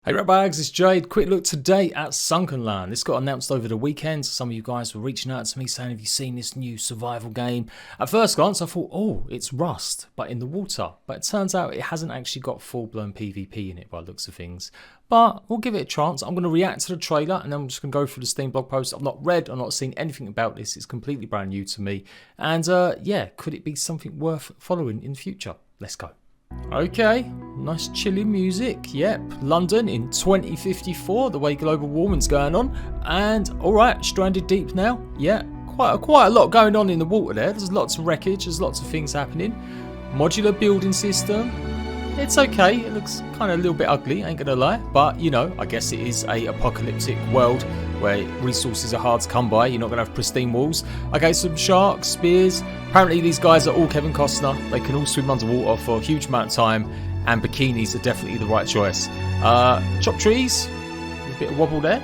Hey right bags, it's Jade. Quick look today at SUNKENLAND. This got announced over the weekend. Some of you guys were reaching out to me saying, have you seen this new survival game? At first glance I thought, oh, it's Rust, but in the water. But it turns out it hasn't actually got full-blown PvP in it by the looks of things. But we'll give it a chance. I'm going to react to the trailer and then I'm just going to go through the Steam blog post. I've not read or not seen anything about this. It's completely brand new to me. And yeah, could it be something worth following in the future? Let's go. Okay, nice chilly music. Yep, London in 2054, the way global warming's going on. And alright, stranded deep now. Yeah, quite a lot going on in the water there. There's lots of wreckage, there's lots of things happening. Modular building system. It's okay, it looks kind of a little bit ugly, ain't gonna lie. But, you know, I guess it is a apocalyptic world where resources are hard to come by. You're not gonna have pristine walls. Okay, some sharks, spears. Apparently these guys are all Kevin Costner. They can all swim underwater for a huge amount of time. And bikinis are definitely the right choice. Chop trees. A bit of wobble there.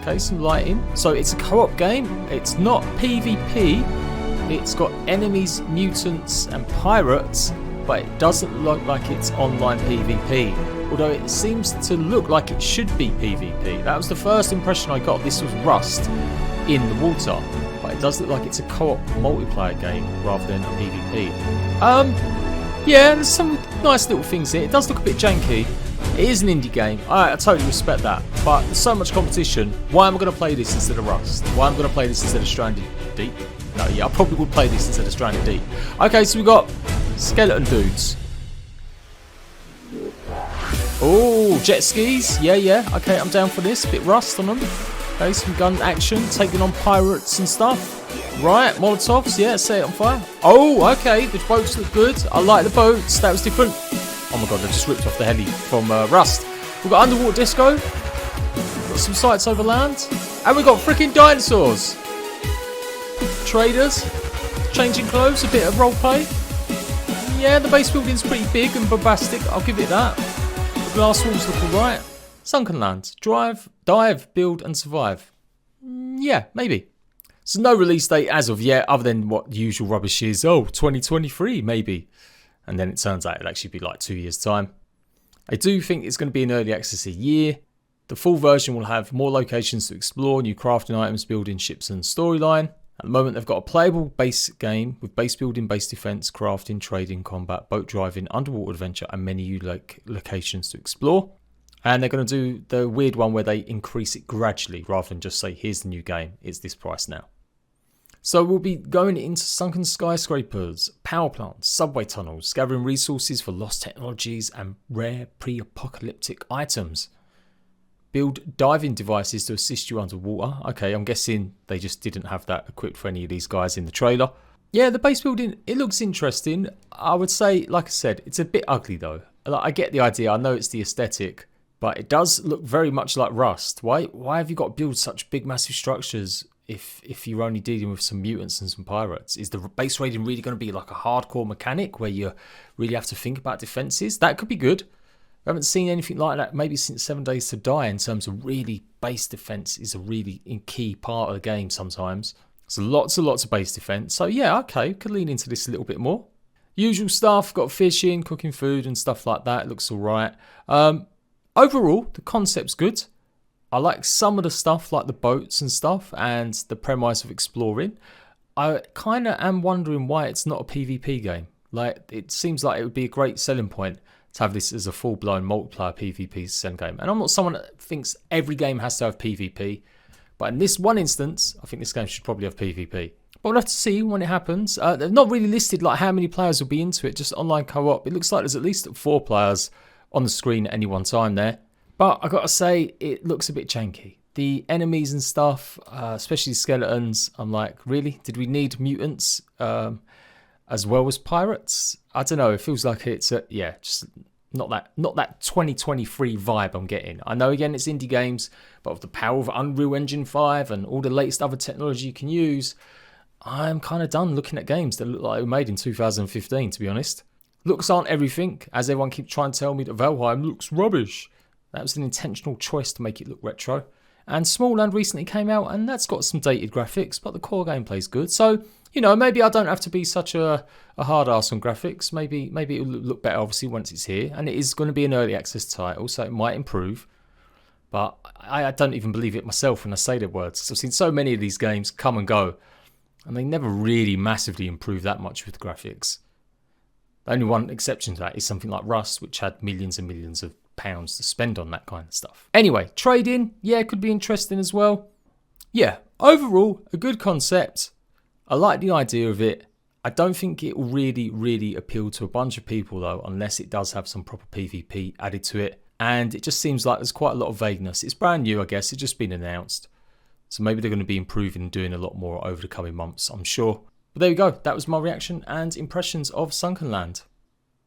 Okay, some lighting. So it's a co-op game. It's not PvP. It's got enemies, mutants and pirates. But it doesn't look like it's online PvP, although it seems to look like it should be PvP. That was the first impression I got. This was Rust in the water, but it does look like it's a co-op multiplayer game rather than a PvP. Yeah, there's some nice little things here. It does look a bit janky. It is an indie game. I totally respect that, but there's so much competition. Why am I going to play this instead of Rust? Why am I going to play this instead of Stranded Deep? No, yeah, I probably would play this instead of Stranded Deep. Okay, so we got skeleton dudes. Oh, jet skis. Yeah. Okay, I'm down for this. Bit Rust on them. Okay, some gun action, taking on pirates and stuff. Right, Molotovs. Yeah, set it on fire. Oh, okay. The boats look good. I like the boats. That was different. Oh my god, I just ripped off the heli from Rust. We've got underwater disco. Got some sights over land. And we've got freaking dinosaurs. Traders. Changing clothes. A bit of roleplay. Yeah, the base building's pretty big and bombastic. I'll give it that. The glass walls look alright. SUNKENLAND. Drive, dive, build and survive. Yeah, maybe. So no release date as of yet, other than what the usual rubbish is. Oh, 2023 maybe. And then it turns out it'll actually be like 2 years' time. I do think it's going to be in early access a year. The full version will have more locations to explore, new crafting items, building ships and storyline. At the moment they've got a playable base game with base building, base defense, crafting, trading, combat, boat driving, underwater adventure and many new locations to explore. And they're going to do the weird one where they increase it gradually rather than just say here's the new game, it's this price now. So we'll be going into sunken skyscrapers, power plants, subway tunnels, gathering resources for lost technologies and rare pre-apocalyptic items. Build diving devices to assist you underwater. Okay, I'm guessing they just didn't have that equipped for any of these guys in the trailer. Yeah, the base building, it looks interesting. I would say, like I said, it's a bit ugly though. I get the idea, I know it's the aesthetic, but it does look very much like Rust. Why have you got to build such big massive structures if you're only dealing with some mutants and some pirates? Is the base raiding really going to be like a hardcore mechanic where you really have to think about defenses? That could be good. I haven't seen anything like that maybe since 7 Days to Die in terms of really base defense is a really key part of the game sometimes. So lots and lots of base defense. So yeah, okay, could lean into this a little bit more. Usual stuff, got fishing, cooking food and stuff like that. It looks all right. Overall, the concept's good. I like some of the stuff like the boats and stuff and the premise of exploring. I kind of am wondering why it's not a PvP game. Like, it seems like it would be a great selling point to have this as a full-blown multiplayer PvP send game. And I'm not someone that thinks every game has to have PvP, but in this one instance, I think this game should probably have PvP. But we'll have to see when it happens. They've not really listed like how many players will be into it, just online co-op. It looks like there's at least 4 players on the screen at any one time there. But I gotta say, it looks a bit janky. The enemies and stuff, especially skeletons, I'm like, really? Did we need mutants as well as pirates? I don't know. It feels like it's yeah, just not that 2023 vibe I'm getting. I know again it's indie games, but with the power of Unreal Engine 5 and all the latest other technology you can use, I'm kind of done looking at games that look like they were made in 2015. To be honest, looks aren't everything, as everyone keeps trying to tell me that Valheim looks rubbish. That was an intentional choice to make it look retro. And SUNKEN recently came out and that's got some dated graphics, but the core gameplay's good. So, you know, maybe I don't have to be such a hard ass on graphics. Maybe it'll look better obviously once it's here. And it is going to be an early access title, so it might improve. But I don't even believe it myself when I say the words, because I've seen so many of these games come and go, and they never really massively improve that much with graphics. The only one exception to that is something like Rust, which had millions and millions of pounds to spend on that kind of stuff. Anyway, trading, yeah, could be interesting as well. Yeah, overall, a good concept. I like the idea of it. I don't think it will really appeal to a bunch of people though, unless it does have some proper PvP added to it. And it just seems like there's quite a lot of vagueness. It's brand new, I guess. It's just been announced. So maybe they're going to be improving and doing a lot more over the coming months, I'm sure. But there we go. That was my reaction and impressions of SUNKENLAND.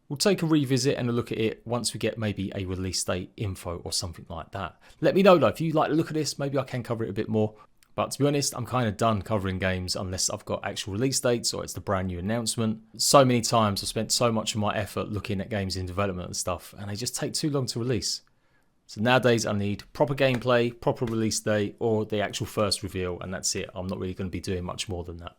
We'll take a revisit and a look at it once we get maybe a release date info or something like that. Let me know though, if you like the look of this, maybe I can cover it a bit more. But to be honest, I'm kind of done covering games unless I've got actual release dates or it's the brand new announcement. So many times I've spent so much of my effort looking at games in development and stuff, and they just take too long to release. So nowadays I need proper gameplay, proper release date, or the actual first reveal, and that's it. I'm not really going to be doing much more than that.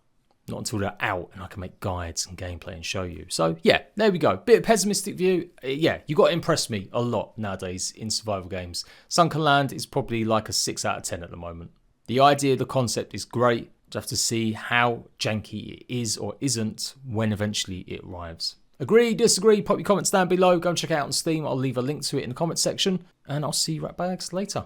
Not until they're out and I can make guides and gameplay and show you. So yeah, there we go. Bit of pessimistic view. Yeah, you got to impress me a lot nowadays in survival games. SUNKENLAND is probably like a 6 out of 10 at the moment. The idea, the concept is great. Just have to see how janky it is or isn't when eventually it arrives. Agree, disagree, pop your comments down below. Go and check it out on Steam. I'll leave a link to it in the comment section. And I'll see you ratbags later.